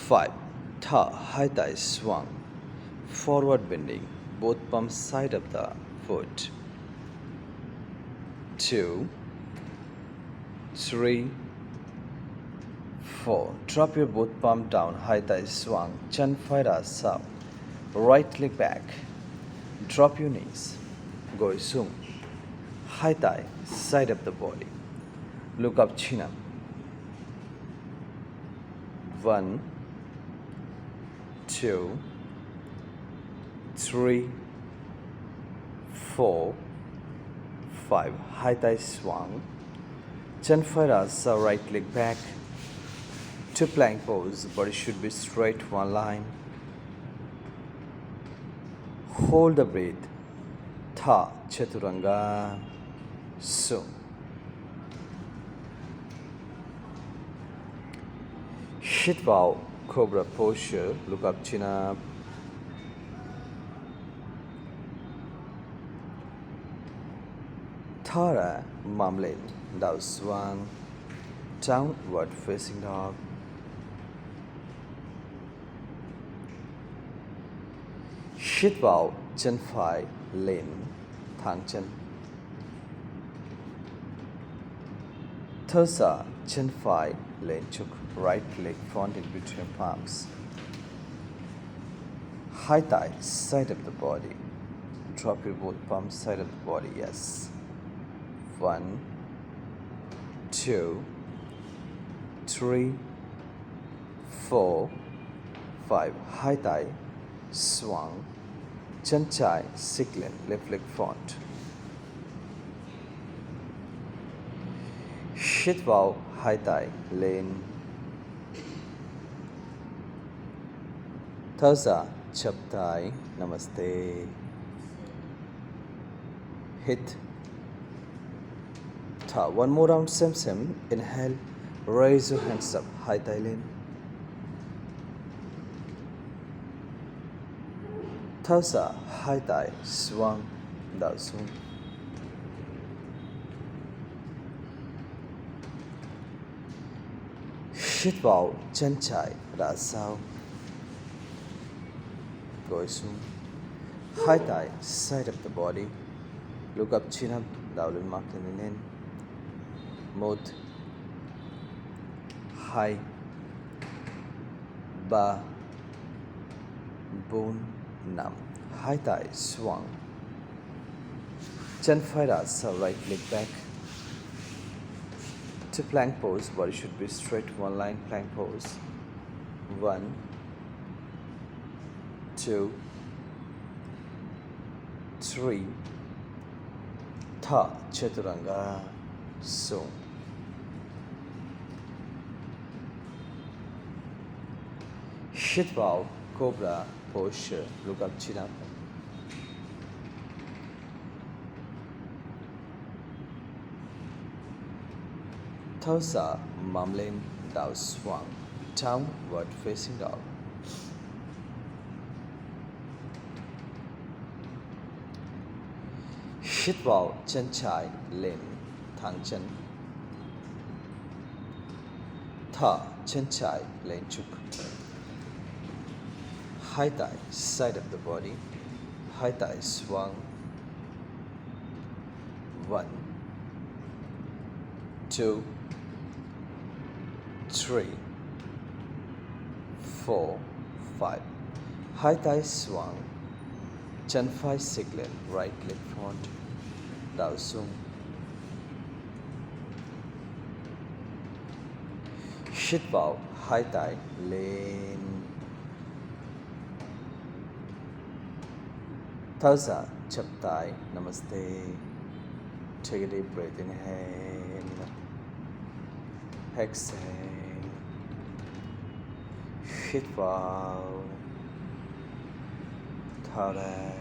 5. Tha, high thigh swung, forward bending, both palms side of the foot. 2, 3, 4. Drop your both palm down, high thigh swung, chan firas up, right leg back. Drop your knees, go zoom, high thigh, side of the body. Look up, chin up. 1, 2, 3, 4, 5. High thigh swung. Chanfarasa, right leg back. To plank pose, body should be straight, one line. Hold the breath. Tha, chaturanga, so. Sit bow, cobra posture, look up, chin up. Thara, mamlin, down swan, downward facing dog. Sit bow, chin phi, lean, thang chin. Thirsa, chin phi, lean chuk, right leg front in between palms. High thigh, side of the body. Drop your both palms side of the body, yes. 1, 2, 3, 4, 5. High thigh, swung, chin chai, siglin, left leg front. Sit bow, high thigh, lean. Thirsa, chap thigh, namaste. Hit. Tha. One more round, same. Inhale, raise your hands up, high thigh lean. Thirsa, high thigh, swung, down swing. Sit bow, chan chai, rasao. Go zoom. High thigh, side of the body. Look up, chin up, down marking in. Mouth, high, ba, bone, nam. High thigh, swung. Chan firas, right leg back. To plank pose, body should be straight, one line plank pose. 1, 2, 3. Tha, chaturanga, so. Sit bow, cobra posture, look up, chin up. Thirsa, mamlin, down swung, downward facing dog. Sit bow, chin chai, lean, thang chin. Tha, chin chai, lean chuk. High thigh, side of the body. High thigh swung. 1, 2, 3, 4, 5. High thigh swung. Chan phi siglin, right leg front. Down zoom. Sit bow, high thigh, lean. Thirsa, chap thigh, namaste. Take a deep breath, inhale. Exhale. Sit bow. Thara.